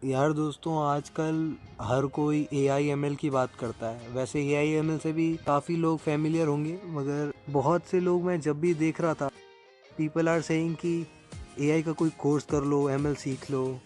यार दोस्तों, आजकल हर कोई AI ML की बात करता है। वैसे AI ML से भी काफ़ी लोग फेमिलियर होंगे, मगर बहुत से लोग मैं जब भी देख रहा था, पीपल आर सेइंग कि AI का कोई कोर्स कर लो, ML सीख लो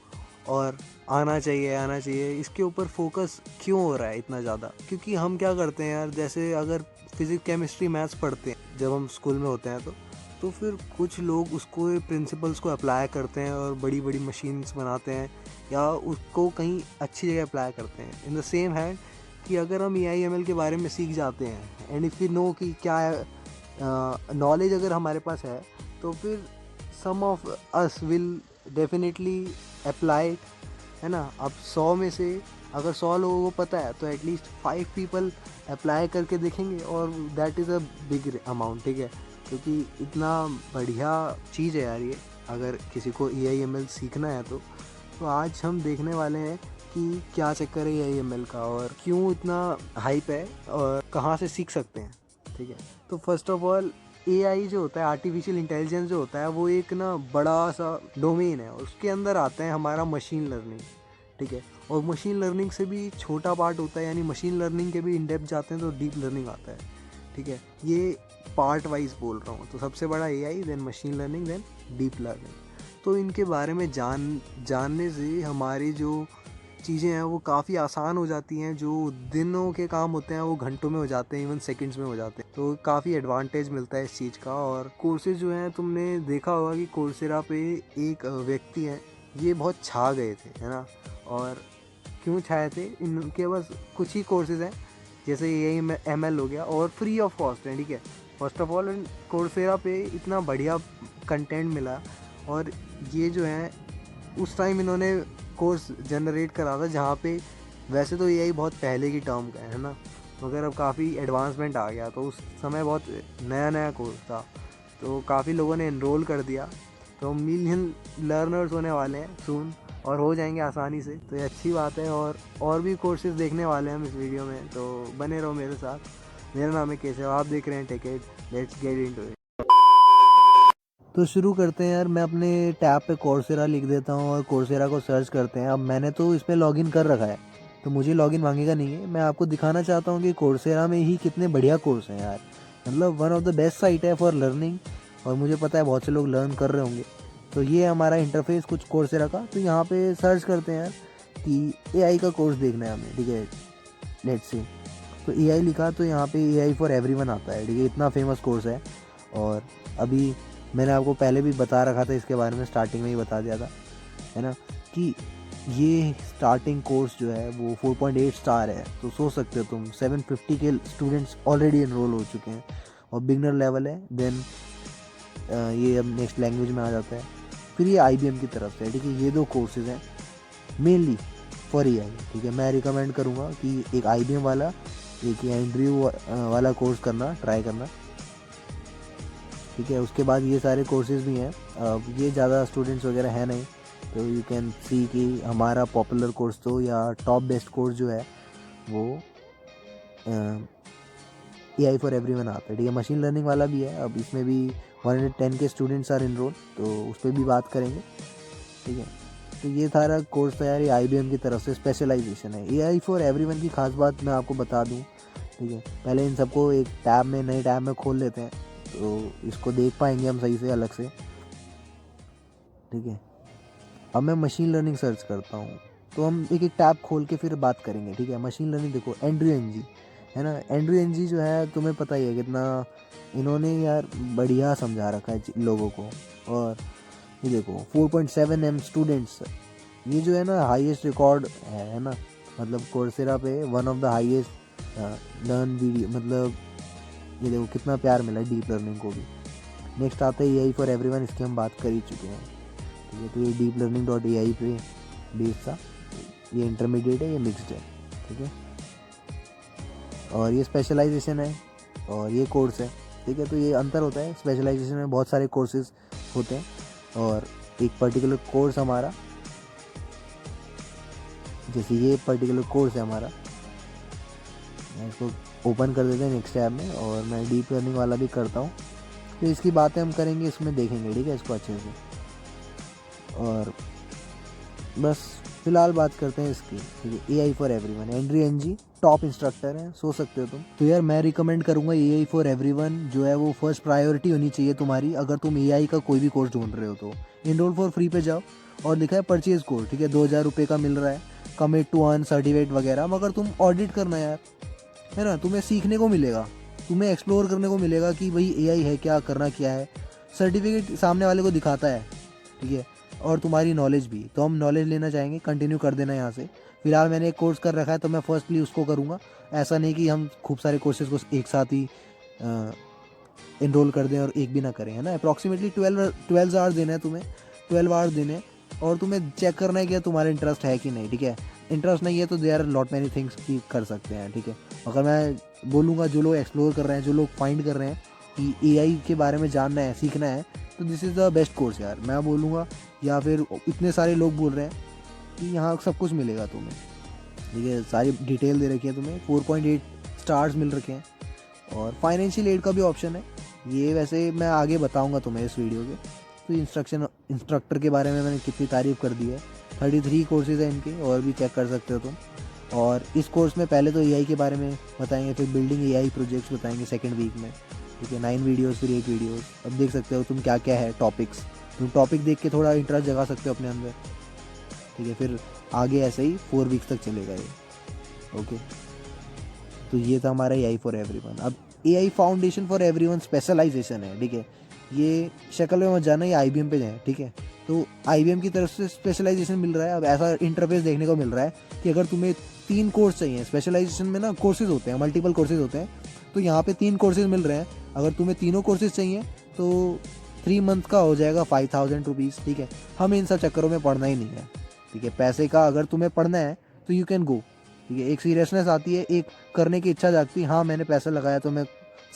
और आना चाहिए। इसके ऊपर फोकस क्यों हो रहा है इतना ज़्यादा? क्योंकि हम क्या करते हैं यार, जैसे अगर फिजिक्स केमिस्ट्री मैथ्स पढ़ते हैं जब हम स्कूल में होते हैं तो फिर कुछ लोग उसको प्रिंसिपल्स को अप्लाई करते हैं और बड़ी बड़ी मशीन्स बनाते हैं या उसको कहीं अच्छी जगह अप्लाई करते हैं। इन द सेम हैंड कि अगर हम AI ML के बारे में सीख जाते हैं एंड इफ़ यू नो कि क्या नॉलेज अगर हमारे पास है, तो फिर some of us will definitely apply, है ना। अब 100 में से अगर 100 लोगों को पता है तो एटलीस्ट 5 पीपल अप्लाई करके देखेंगे, और that is a big amount, ठीक है। क्योंकि इतना बढ़िया चीज़ है यार ये, अगर किसी को AI ML सीखना है तो आज हम देखने वाले हैं कि क्या चक्कर है AI ML का और क्यों इतना हाइप है और कहाँ से सीख सकते हैं, ठीक है। तो फर्स्ट ऑफ ऑल, AI जो होता है, आर्टिफिशियल इंटेलिजेंस जो होता है, वो एक ना बड़ा सा डोमेन है। उसके अंदर आता है हमारा मशीन लर्निंग, ठीक है। और मशीन लर्निंग से भी छोटा पार्ट होता है, यानी मशीन लर्निंग के भी इन डेप्थ जाते हैं तो डीप लर्निंग आता है, ठीक है। ये पार्ट वाइज बोल रहा हूँ। तो सबसे बड़ा AI, then machine learning, then deep learning. तो इनके बारे में जानने से हमारी जो चीज़ें हैं वो काफ़ी आसान हो जाती हैं। जो दिनों के काम होते हैं वो घंटों में हो जाते हैं, इवन सेकंड्स में हो जाते हैं। तो काफ़ी एडवांटेज मिलता है इस चीज़ का। और कोर्सेज जो हैं, तुमने देखा होगा कि कोर्सेरा पे एक व्यक्ति हैं, ये बहुत छा गए थे, है ना। और क्यों छाए थे? इनके बस कुछ ही कोर्सेज हैं, जैसे AI ML हो गया, और फ्री ऑफ कॉस्ट है, ठीक है। फर्स्ट ऑफ ऑल, कोर्सेरा पे इतना बढ़िया कंटेंट मिला। और ये जो है, उस टाइम इन्होंने कोर्स जनरेट करा था जहाँ पे वैसे तो AI बहुत पहले की टर्म का है ना, मगर अब काफ़ी एडवांसमेंट आ गया। तो उस समय बहुत नया नया कोर्स था, तो काफ़ी लोगों ने एनरोल कर दिया। तो मिलियन लर्नर्स होने वाले हैं सून, और हो जाएंगे आसानी से। तो ये अच्छी बात है। और भी कोर्सेज देखने वाले हैं हम इस वीडियो में, तो बने रहो मेरे साथ। मेरा नाम है केशव, आप देख रहे हैं take it, let's get into it. तो शुरू करते हैं यार। मैं अपने टैब पे कोर्सेरा लिख देता हूँ और कोर्सेरा को सर्च करते हैं। अब मैंने तो इस पर लॉगिन कर रखा है, तो मुझे लॉगिन मांगेगा नहीं है। मैं आपको दिखाना चाहता हूँ कि कोर्सेरा में ही कितने बढ़िया कोर्स हैं यार। मतलब one of the best site है फॉर लर्निंग, और मुझे पता है बहुत से लोग लर्न कर रहे होंगे। तो ये हमारा इंटरफेस कुछ कोर्सेरा का। तो यहाँ पे सर्च करते हैं यार कि AI का कोर्स देखना है हमें, ठीक है। लेट्स सी, तो AI लिखा तो यहाँ पे AI फॉर एवरीवन आता है, ठीक है। इतना फेमस कोर्स है। और अभी मैंने आपको पहले भी बता रखा था इसके बारे में, स्टार्टिंग में ही बता दिया था, है ना, कि ये स्टार्टिंग कोर्स जो है वो 4.8 स्टार है। तो सोच सकते हो तुम, 750 के स्टूडेंट्स ऑलरेडी इनरोल हो चुके हैं, और बिगनर लेवल है। देन ये अब नेक्स्ट लैंग्वेज में आ जाता है। फिर ये IBM की तरफ से है, ठीक है। ये दो कोर्सेज हैं मेनली फॉर AI, ठीक है। मैं रिकमेंड करूँगा कि एक IBM वाला, एक एंड्रयू वाला कोर्स करना, ट्राई करना, ठीक है। उसके बाद ये सारे कोर्सेज भी हैं। अब ये ज़्यादा स्टूडेंट्स वगैरह है नहीं, तो यू कैन सी कि हमारा पॉपुलर कोर्स तो या टॉप बेस्ट कोर्स जो है वो AI फॉर एवरीवन आता है, ठीक है। मशीन लर्निंग वाला भी है, अब इसमें भी 110 के स्टूडेंट्स आर इनरोल, तो उस पर भी बात करेंगे, ठीक है। तो ये सारा कोर्स था यार, ये IBM की तरफ से स्पेशलाइजेशन है। AI फॉर एवरीवन की खास बात मैं आपको बता दूँ, ठीक है। पहले इन सबको एक टैब में, नए टैब में खोल लेते हैं, तो इसको देख पाएंगे हम सही से अलग से, ठीक है। अब मैं मशीन लर्निंग सर्च करता हूँ, तो हम एक एक टैब खोल के फिर बात करेंगे, ठीक है। मशीन लर्निंग देखो, एंड्रयू NG, है ना। एंड्रयू NG जो है, तुम्हें पता ही है कितना इन्होंने यार बढ़िया समझा रखा है लोगों को। और ये देखो 4.7 M स्टूडेंट्स, ये जो है ना हाईएस्ट रिकॉर्ड है ना। मतलब कोर्सेरा पे one of the highest learn video, मतलब ये देखो कितना प्यार मिला है डीप लर्निंग को भी। नेक्स्ट आता है AI फॉर एवरीवन, इसकी हम बात कर ही चुके हैं, ठीक है। तो ये डीप लर्निंग .ai पे बेस्ड था। ये इंटरमीडिएट है, ये मिक्सड है, ठीक है। और ये स्पेशलाइजेशन है, और ये कोर्स है, ठीक है। तो ये अंतर होता है, स्पेशलाइजेशन में बहुत सारे कोर्सेज होते हैं, और एक पर्टिकुलर कोर्स हमारा, जैसे ये पर्टिकुलर कोर्स है हमारा, मैं इसको ओपन कर देते हैं नेक्स्ट टैब में, और मैं डीप लर्निंग वाला भी करता हूँ। तो इसकी बातें हम करेंगे, इसमें देखेंगे, ठीक है, इसको अच्छे से। और बस फिलहाल बात करते हैं इसकी, ठीक है। AI for everyone, Andrew Ng top instructor हैं, सोच सकते हो तुम। तो यार मैं रिकमेंड करूंगा AI फॉर एवरीवन जो है वो फर्स्ट प्रायोरिटी होनी चाहिए तुम्हारी, अगर तुम AI का कोई भी कोर्स ढूंढ रहे हो तो। इनरोल फॉर फ्री पे जाओ और लिखा है परचेज कोर्स, ठीक है, 2000 रुपये का मिल रहा है, कमिट टू अर्न सर्टिफिकेट वगैरह। मगर तुम ऑडिट करना यार, है ना, तुम्हें सीखने को मिलेगा, तुम्हें एक्सप्लोर करने को मिलेगा कि भाई AI है क्या, करना क्या है। सर्टिफिकेट सामने वाले को दिखाता है, ठीक है, और तुम्हारी नॉलेज भी। तो हम नॉलेज लेना चाहेंगे, कंटिन्यू कर देना यहाँ से। फिलहाल मैंने एक कोर्स कर रखा है तो मैं फर्स्टली उसको करूँगा। ऐसा नहीं कि हम खूब सारे कोर्सेज को एक साथ ही इनरोल कर दें और एक भी ना करें, है ना। अप्रॉक्सीमेटली 12 आवर्स देना है तुम्हें, 12 आवर्स देने हैं, और तुम्हें चेक करना है कि तुम्हारा इंटरेस्ट है कि नहीं, ठीक है। इंटरेस्ट नहीं है तो there are lot many things की कर सकते हैं, ठीक है। अगर मैं बोलूँगा जो लोग एक्सप्लोर कर रहे हैं, जो लोग फाइंड कर रहे हैं कि AI के बारे में जानना है, सीखना है, तो this is the best course यार, मैं बोलूँगा। या फिर इतने सारे लोग बोल रहे हैं कि यहाँ सब कुछ मिलेगा तुम्हें, ठीक है। सारी डिटेल दे रखी है तुम्हें, 4.8 स्टार्स मिल रखे हैं, और फाइनेंशियल एड का भी ऑप्शन है। ये वैसे मैं आगे बताऊंगा तुम्हें इस वीडियो के। तो इंस्ट्रक्टर के बारे में मैंने कितनी तारीफ़ कर दी है। 33 कोर्सेज हैं इनके, और भी चेक कर सकते हो तुम। और इस कोर्स में पहले तो AI के बारे में बताएंगे, फिर बिल्डिंग AI प्रोजेक्ट्स बताएंगे सेकेंड वीक में, ठीक है। 9 वीडियोज़ फिर 8 वीडियोज़। अब देख सकते हो तुम क्या क्या है टॉपिक्स, तुम टॉपिक देख के थोड़ा इंटरेस्ट जगा सकते हो अपने अंदर, ठीक है। फिर आगे ऐसे ही 4 वीक्स तक चलेगा ये, ओके। तो ये था हमारा AI फॉर एवरीवन। अब AI foundation for everyone specialization है, ठीक है। ये शक्ल में मत जाना, ये IBM पे जाए, ठीक है। तो IBM की तरफ से स्पेशलाइजेशन मिल रहा है। अब ऐसा इंटरफेस देखने को मिल रहा है कि अगर तुम्हें 3 कोर्स चाहिए, स्पेशलाइजेशन में ना कोर्सेज होते हैं, मल्टीपल कोर्सेज होते हैं, तो यहाँ पे 3 कोर्सेज मिल रहे हैं। अगर तुम्हें तीनों कोर्सेज चाहिए तो 3 मंथ का हो जाएगा 5000 रुपीज़, ठीक है। हमें इन सब चक्करों में पढ़ना ही नहीं है, ठीक है। पैसे का अगर तुम्हें पढ़ना है तो यू कैन गो, ठीक है। एक सीरियसनेस आती है, एक करने की इच्छा जागती है, हाँ मैंने पैसा लगाया तो मैं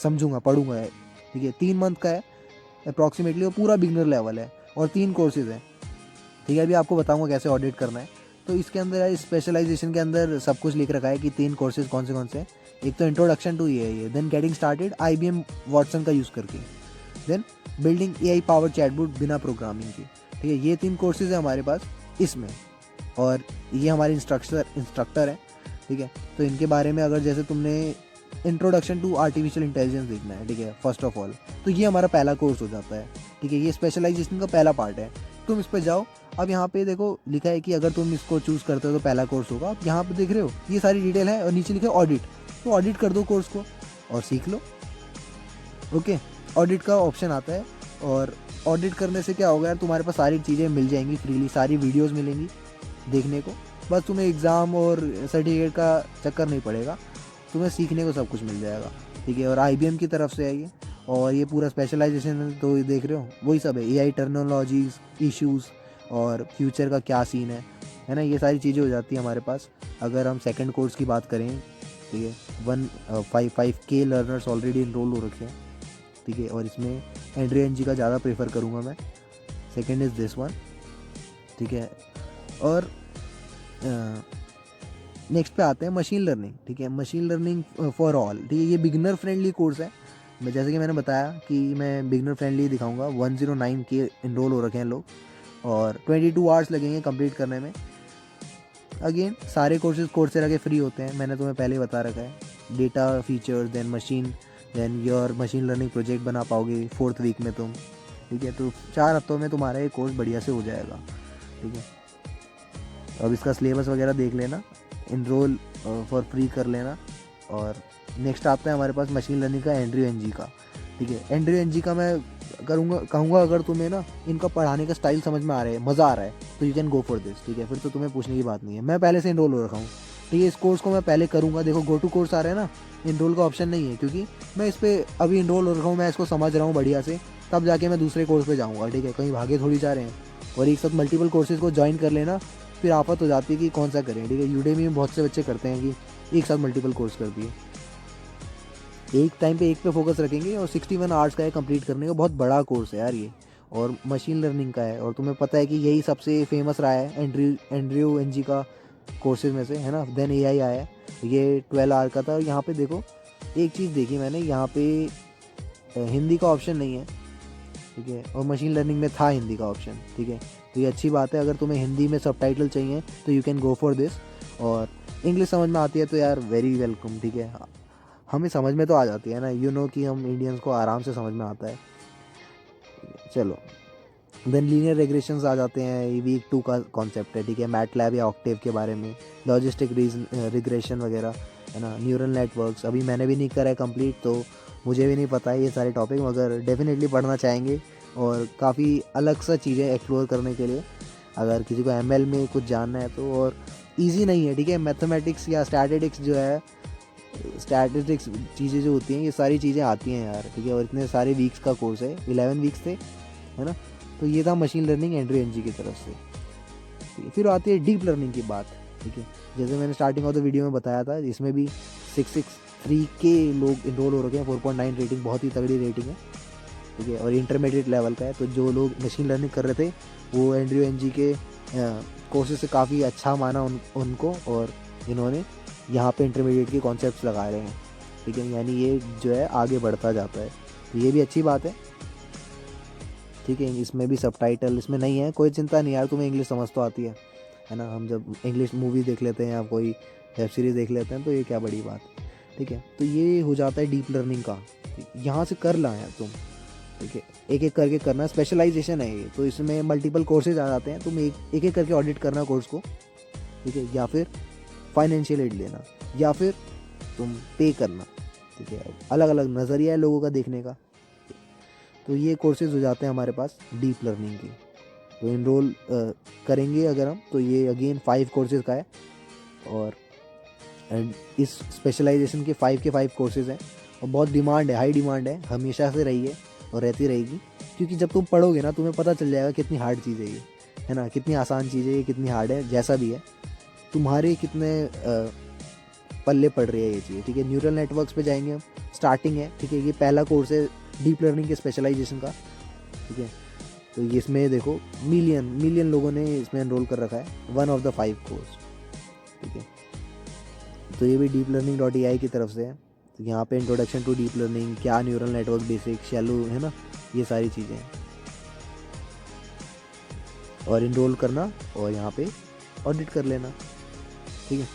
समझूंगा, पढ़ूंगा, ठीक है। 3 मंथ का है अप्रॉक्सीमेटली, और पूरा बिगनर लेवल है, और 3 कोर्सेज हैं, ठीक है। अभी आपको बताऊंगा कैसे ऑडिट करना है। तो इसके अंदर स्पेशलाइजेशन के अंदर सब कुछ लिख रखा है कि 3 कोर्सेज कौन से हैं। एक तो introduction to AI, then getting started IBM Watson का यूज़ करके, then building AI power chatbot बिना प्रोग्रामिंग की, ठीक है। ये 3 कोर्सेज है हमारे पास इसमें, और ये हमारे इंस्ट्रक्टर हैं, ठीक है। तो इनके बारे में अगर जैसे तुमने इंट्रोडक्शन टू आर्टिफिशियल इंटेलिजेंस देखना है, ठीक है, फर्स्ट ऑफ ऑल, तो ये हमारा पहला कोर्स हो जाता है, ठीक है। ये स्पेशलाइजेशन का पहला पार्ट है, तुम इस पर जाओ। अब यहाँ पे देखो लिखा है कि अगर तुम इसको चूज़ करते हो तो पहला कोर्स होगा। अब यहाँ पे देख रहे हो ये सारी डिटेल है, और नीचे लिखा है ऑडिट, तो ऑडिट कर दो कोर्स को और सीख लो, ओके। ऑडिट का ऑप्शन आता है, और ऑडिट करने से क्या होगा यार, तुम्हारे पास सारी चीज़ें मिल जाएंगी फ्रीली, सारी वीडियोज़ मिलेंगी देखने को। बस तुम्हें एग्ज़ाम और सर्टिफिकेट का चक्कर नहीं पड़ेगा, तुम्हें सीखने को सब कुछ मिल जाएगा, ठीक है। और IBM की तरफ से है ये, और ये पूरा स्पेशलाइजेशन तो ये देख रहे हो वही सब है, AI टर्मिनोलॉजीज़, इश्यूज़, और फ्यूचर का क्या सीन है ना। ये सारी चीज़ें हो जाती है हमारे पास। अगर हम सेकंड कोर्स की बात करें, ठीक है, 155K लर्नर्स ऑलरेडी इनरोल हो रखे हैं, ठीक है। और इसमें एंड्रयू एनजी का ज़्यादा प्रेफर करूँगा मैं, सेकंड इज़ दिस वन, ठीक है। और नेक्स्ट पे आते हैं मशीन लर्निंग, ठीक है। मशीन लर्निंग फॉर ऑल, ठीक है। ये बिगनर फ्रेंडली कोर्स है। मैं जैसे कि मैंने बताया कि मैं बिगनर फ्रेंडली दिखाऊंगा। 109K इनरोल हो रखे हैं लोग, और 22 आवर्स लगेंगे कंप्लीट करने में। अगेन सारे कोर्सेज कोर्सेरा के फ्री होते हैं, मैंने तुम्हें पहले ही बता रखा है। Data features, then your machine learning project बना पाओगे 4th वीक में तुम, ठीक है। तो 4 हफ्तों में तुम्हारा ये कोर्स बढ़िया से हो जाएगा, ठीक है। अब इसका सिलेबस वगैरह देख लेना, इनरोल फॉर फ्री कर लेना। और नेक्स्ट आता है हमारे पास मशीन लर्निंग का एंड्रयू एनजी का, ठीक है। एंड्रयू एनजी का मैं कहूँगा अगर तुम्हें ना इनका पढ़ाने का स्टाइल समझ में आ रहा है, मज़ा आ रहा है, तो you can go for this, ठीक है। फिर तो तुम्हें पूछने की बात नहीं है, मैं पहले से इनरोल हो रखा हूँ, ठीक है। इस कोर्स को मैं पहले करूँगा। देखो गो टू कोर्स आ रहा है ना, इनरोल का ऑप्शन नहीं है, क्योंकि मैं इस पर अभी इनरोल हो रखा हूँ, मैं इसको समझ रहा हूँ बढ़िया से, तब जाके मैं दूसरे कोर्स पर जाऊँगा, ठीक है। कहीं भागे थोड़ी जा रहे हैं, और एक साथ मल्टीपल कोर्सेज को ज्वाइन कर लेना, फिर आफत हो जाती है कि कौन सा करें, ठीक है। यूडेमी में बहुत से बच्चे करते हैं कि एक साथ मल्टीपल कोर्स कर दिए। एक टाइम पे एक पे फोकस रखेंगे, और 61 आवर्स का है कंप्लीट करने का, बहुत बड़ा कोर्स है यार ये, और मशीन लर्निंग का है। और तुम्हें पता है कि यही सबसे फेमस रहा है एंड्रयू एनजी का कोर्सेज में से, है ना। देन AI आया है, ये 12 आवर का था। और यहाँ पे देखो एक चीज़ देखी मैंने, यहाँ पे हिंदी का ऑप्शन नहीं है, ठीक है। और मशीन लर्निंग में था हिंदी का ऑप्शन, ठीक है। तो ये अच्छी बात है। अगर तुम्हें हिंदी में सबटाइटल चाहिए तो you can go for this, और इंग्लिश समझ में आती है तो यार वेरी वेलकम, ठीक है। हमें समझ में तो आ जाती है ना, कि हम इंडियंस को आराम से समझ में आता है। चलो, देन लीनियर रेग्रेशंस आ जाते हैं, ये वीक 2 का कॉन्सेप्ट है, ठीक है। मैटलैब या ऑक्टेव के बारे में, लॉजिस्टिक रिग्रेशन वगैरह, है ना। न्यूरल नेटवर्क्स अभी मैंने भी नहीं करा है कंप्लीट, तो मुझे भी नहीं पता है ये सारे टॉपिक, मगर डेफिनेटली पढ़ना चाहेंगे और काफ़ी अलग सा चीज़ें एक्सप्लोर करने के लिए, अगर किसी को एमएल में कुछ जानना है तो। और ईजी नहीं है, ठीक है। मैथमेटिक्स या स्टैटिस्टिक्स जो है, स्टैटिस्टिक्स चीज़ें जो होती हैं, ये सारी चीज़ें आती हैं यार, ठीक है। और इतने सारे वीक्स का कोर्स है, 11 वीक्स थे, है ना। तो ये था मशीन लर्निंग एंड्रयू एनजी की तरफ से। फिर आती है डीप लर्निंग की बात, ठीक है। जैसे मैंने स्टार्टिंग ऑफ द वीडियो में बताया था, इसमें भी 663 के लोग इनरोल हो रखे हैं, 4.9 रेटिंग, बहुत ही तगड़ी रेटिंग है, ठीक है। और इंटरमीडिएट लेवल का है, तो जो लोग मशीन लर्निंग कर रहे थे वो एंड्रयू एनजी के कोर्सेज से काफ़ी अच्छा माना उनको, और इन्होंने यहाँ पे इंटरमीडिएट के कॉन्सेप्ट्स लगा रहे हैं, ठीक है। यानी ये जो है आगे बढ़ता जाता है, तो ये भी अच्छी बात है, ठीक है। इसमें भी सबटाइटल इसमें नहीं है, कोई चिंता नहीं यार, तुम्हें इंग्लिश समझ तो आती है ना। हम जब इंग्लिश मूवी देख लेते हैं या कोई वेब सीरीज़ देख लेते हैं तो ये क्या बड़ी बात, ठीक है। तो ये हो जाता है डीप लर्निंग का, यहाँ से कर ला यार तुम, ठीक है। एक एक करके करना, स्पेशलाइजेशन है ये, तो इसमें मल्टीपल कोर्सेज आ जाते हैं, तुम एक एक करके ऑडिट करना कोर्स को, ठीक है। या फिर फाइनेंशियल एड लेना, या फिर तुम पे करना, ठीक है। अलग अलग नज़रिया है लोगों का देखने का। तो ये कोर्सेज हो जाते हैं हमारे पास डीप लर्निंग के। तो इनरोल करेंगे अगर हम, तो ये अगेन 5 कोर्सेज का है, और इस स्पेशलाइजेशन के 5 कोर्सेज हैं, और बहुत डिमांड है, हाई डिमांड है, हमेशा से रही है और रहती रहेगी। क्योंकि जब तुम पढ़ोगे ना, तुम्हें पता चल जाएगा कितनी हार्ड चीज़ है ये, है ना, कितनी आसान चीज़ है ये, कितनी हार्ड है, जैसा भी है तुम्हारे कितने पल्ले पड़ रही है ये चीज़, ठीक है। न्यूरल नेटवर्क्स पे जाएंगे हम, स्टार्टिंग है, ठीक है। ये पहला कोर्स है डीप लर्निंग के स्पेशलाइजेशन का, ठीक है। तो ये इसमें देखो मिलियन लोगों ने इसमें एनरोल कर रखा है, 1 ऑफ द 5 कोर्स, ठीक है। तो ये भी deeplearning.ai की तरफ से है। तो यहाँ पे इंट्रोडक्शन टू डीप लर्निंग, क्या न्यूरल नेटवर्क बेसिक, शैलो, है ना, ये सारी चीज़ें हैं। और इनरोल करना और यहाँ पे ऑडिट कर लेना, ठीक है।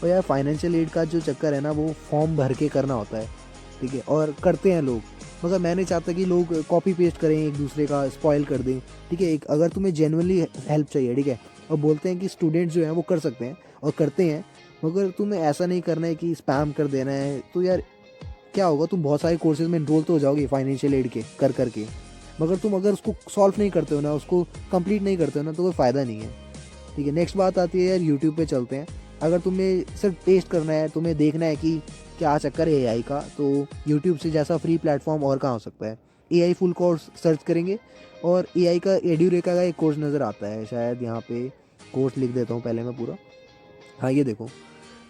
और यार फाइनेंशियल एड का जो चक्कर है ना, वो फॉर्म भर के करना होता है, ठीक है। और करते हैं लोग, मगर मैं नहीं चाहता कि लोग कॉपी पेस्ट करें, एक दूसरे का स्पॉइल कर दें, ठीक है। एक अगर तुम्हें जेन्युइनली हेल्प चाहिए, ठीक है, और बोलते हैं कि स्टूडेंट्स जो हैं वो कर सकते हैं और करते हैं, मगर तुम्हें ऐसा नहीं करना है कि स्पैम कर देना है, तो यार क्या होगा, तुम बहुत सारे कोर्सेज में इनरोल तो हो जाओगे फाइनेंशियल एड के कर के, मगर तुम अगर उसको सॉल्व नहीं करते हो ना, उसको कंप्लीट नहीं करते हो ना, तो कोई फ़ायदा नहीं है, ठीक है। नेक्स्ट बात आती है यार, यूट्यूब पे चलते हैं। अगर तुम्हें सिर्फ टेस्ट करना है, तुम्हें देखना है कि क्या चक्कर है एआई का, तो यूट्यूब से जैसा फ्री प्लेटफॉर्म और कहाँ हो सकता है। एआई फुल कोर्स सर्च करेंगे, और एआई का एड्यूरेका का एक कोर्स नज़र आता है, शायद यहाँ पे कोर्स लिख देता हूँ पहले मैं पूरा, हाँ ये देखो,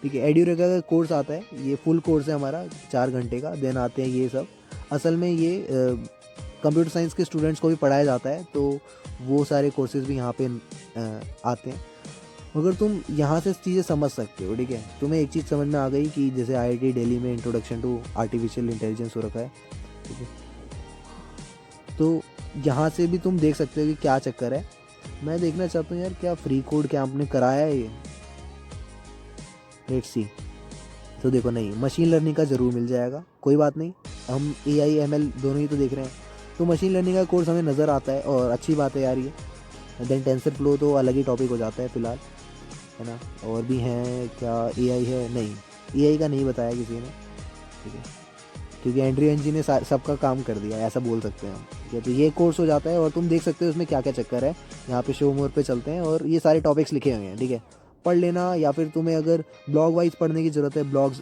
ठीक है। एड्यूरेका का कोर्स आता है, ये फुल कोर्स है हमारा 4 घंटे का। देन आते हैं ये सब, असल में ये कंप्यूटर साइंस के स्टूडेंट्स को भी पढ़ाया जाता है, तो वो सारे कोर्सेज भी यहाँ पे आते हैं। मगर तुम यहाँ से चीज़ें समझ सकते हो, ठीक है। तुम्हें एक चीज़ समझ में आ गई कि जैसे आईआईटी दिल्ली में इंट्रोडक्शन टू आर्टिफिशियल इंटेलिजेंस हो रखा है, ठीक है। तो यहाँ से भी तुम देख सकते हो कि क्या चक्कर है। मैं देखना चाहता हूँ यार, क्या फ्री कोड कैंप ने कराया है ये, लेट्स सी। तो देखो, नहीं, मशीन लर्निंग का ज़रूर मिल जाएगा, कोई बात नहीं, हम एआई एमएल दोनों ही तो देख रहे हैं, तो मशीन लर्निंग का कोर्स हमें नज़र आता है, और अच्छी बात है यार ये। देन टेंसर फ्लो तो अलग ही टॉपिक हो जाता है फ़िलहाल, है ना। और भी हैं क्या, एआई है, नहीं एआई का नहीं बताया किसी ने, ठीक है, क्योंकि एंड्रयू एनजी ने सबका काम कर दिया, ऐसा बोल सकते हैं हम, ठीक है। तो ये कोर्स हो जाता है, और तुम देख सकते हो उसमें क्या क्या चक्कर है। यहाँ पे शो मोर पे चलते हैं, और ये सारे टॉपिक्स लिखे हुए हैं, ठीक है, पढ़ लेना। या फिर तुम्हें अगर ब्लॉग वाइज पढ़ने की ज़रूरत है, ब्लॉग्स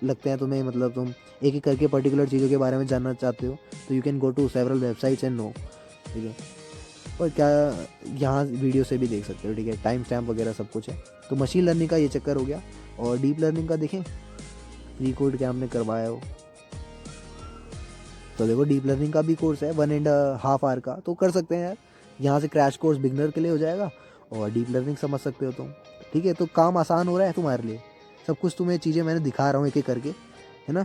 लगते हैं तुम्हें, मतलब तुम एक एक करके पर्टिकुलर चीज़ों के बारे में जानना चाहते हो, तो you can go to several websites and know, ठीक है। और क्या, यहाँ वीडियो से भी देख सकते हो, ठीक है, टाइम स्टैम्प वगैरह सब कुछ है। तो मशीन लर्निंग का ये चक्कर हो गया। और डीप लर्निंग का देखें, फ्री कोड क्या हमने करवाया हो, तो देखो डीप लर्निंग का भी कोर्स है 1.5 आवर का, तो कर सकते हैं यार। यहाँ से क्रैश कोर्स बिगनर के लिए हो जाएगा, और डीप लर्निंग समझ सकते हो तुम, ठीक है। तो काम आसान हो रहा है तुम्हारे लिए, सब कुछ तुम्हें चीज़ें मैंने दिखा रहा हूँ एक एक करके, है ना।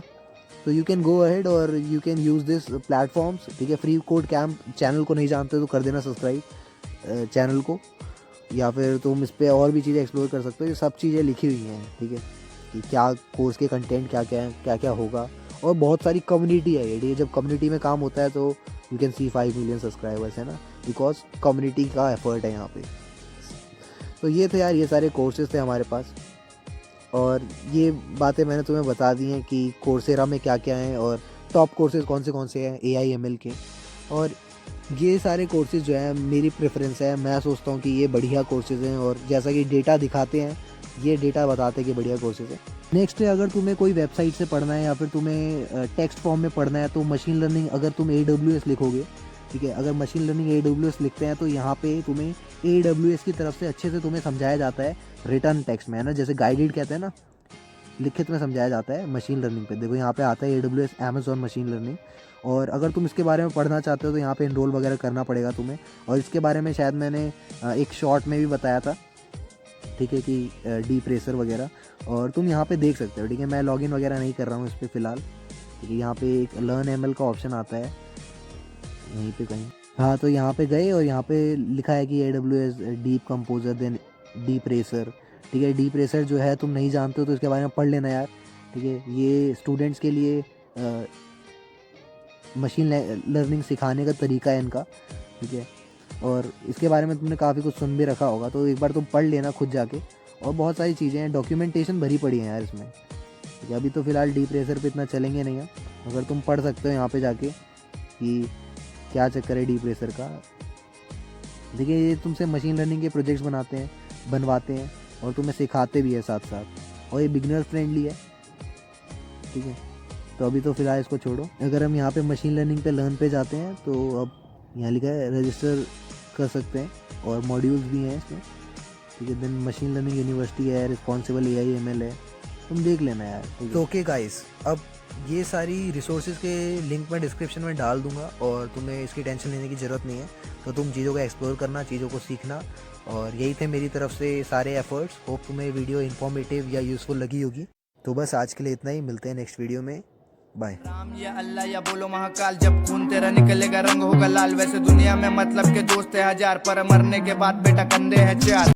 तो यू कैन गो अहेड और you can use this platforms, ठीक है। फ्री कोड कैंप चैनल को नहीं जानते तो कर देना सब्सक्राइब, चैनल को, या फिर तुम इस पर और भी चीज़ें एक्सप्लोर कर सकते हो। ये सब चीज़ें लिखी हुई हैं, ठीक है, कि क्या कोर्स के कंटेंट क्या क्या है, क्या क्या होगा। और बहुत सारी कम्युनिटी है ये, ठीक है। जब कम्युनिटी में काम होता है तो you can see 5 million subscribers, है ना, बिकॉज कम्युनिटी का एफर्ट है यहाँ पे। तो ये थे यार, ये सारे कोर्सेज थे हमारे पास, और ये बातें मैंने तुम्हें बता दी हैं कि कोर्सेरा में क्या क्या है और टॉप कोर्सेज कौन से हैं AI/ML के। और ये सारे कोर्सेज जो हैं मेरी प्रेफरेंस है, मैं सोचता हूँ कि ये बढ़िया कोर्सेज हैं, और जैसा कि डेटा दिखाते हैं, ये डेटा बताते हैं कि बढ़िया कोर्सेज हैं। नेक्स्ट है, अगर तुम्हें कोई वेबसाइट से पढ़ना है या फिर तुम्हें टेक्स्ट फॉर्म में पढ़ना है, तो मशीन लर्निंग अगर तुम AWS लिखोगे, ठीक है, अगर मशीन लर्निंग AWS लिखते हैं तो यहाँ पे तुम्हें AWS की तरफ से अच्छे से तुम्हें समझाया जाता है रिटर्न टेक्स्ट में, है ना, जैसे गाइडेड कहते हैं ना, लिखित में समझाया जाता है मशीन लर्निंग पे। देखो यहाँ पे आता है AWS अमेज़ॉन मशीन लर्निंग, और अगर तुम इसके बारे में पढ़ना चाहते हो तो यहाँ पे इनरोल वगैरह करना पड़ेगा तुम्हें। और इसके बारे में शायद मैंने एक शॉर्ट में भी बताया था, ठीक है, कि डीप रेसर वगैरह, और तुम यहाँ पे देख सकते हो, ठीक है। मैं लॉगिन वगैरह नहीं कर रहा हूँ इस पर फ़िलहाल, ठीक है। यहाँ पे एक लर्न ML का ऑप्शन आता है यहीं पे कहीं, हाँ, तो यहाँ पे गए और यहाँ पे लिखा है कि AWS deep composer then deep racer, ठीक है। डीप रेसर जो है तुम नहीं जानते हो तो इसके बारे में पढ़ लेना यार, ठीक है। ये स्टूडेंट्स के लिए मशीन लर्निंग सिखाने का तरीका है इनका, ठीक है। और इसके बारे में तुमने काफ़ी कुछ सुन भी रखा होगा, तो एक बार तुम पढ़ लेना खुद जाके। और बहुत सारी चीज़ें हैं, डॉक्यूमेंटेशन भरी पड़ी है यार इसमें, ठीक है। अभी तो फ़िलहाल डीप रेसर पे इतना चलेंगे नहीं है, अगर तुम पढ़ सकते हो यहाँ पे जाके कि क्या चक्कर है डीप रेसर का। देखिए, ये तुमसे मशीन लर्निंग के प्रोजेक्ट्स बनवाते हैं और तुम्हें सिखाते भी है साथ साथ, और ये बिगनर फ्रेंडली है, ठीक है। तो अभी तो फ़िलहाल इसको छोड़ो। अगर हम यहाँ पे मशीन लर्निंग पे लर्न पे जाते हैं तो अब यहाँ लिखा है रजिस्टर कर सकते हैं, और मॉड्यूल्स भी हैं इसमें, ठीक है। देन मशीन लर्निंग यूनिवर्सिटी है, रिस्पॉन्सिबल AI/ML है, तुम देख लेना यार। तो ओके गाइस, अब ये सारी रिसोर्सेज के लिंक मैं डिस्क्रिप्शन में डाल दूंगा, और तुम्हें इसकी टेंशन लेने की ज़रूरत नहीं है। तो तुम चीज़ों को एक्सप्लोर करना, चीज़ों को सीखना, और यही थे मेरी तरफ से सारे एफर्ट्स। होप तुम्हें वीडियो इन्फॉर्मेटिव या यूज़फुल लगी होगी। तो बस आज के लिए इतना ही, मिलते हैं नेक्स्ट वीडियो में, बाय। राम या अल्लाह या बोलो महाकाल, जब खून तेरा निकलेगा रंग होगा लाल। वैसे दुनिया में मतलब के दोस्त है हजार, पर मरने के बाद बेटा कंधे हैं चार।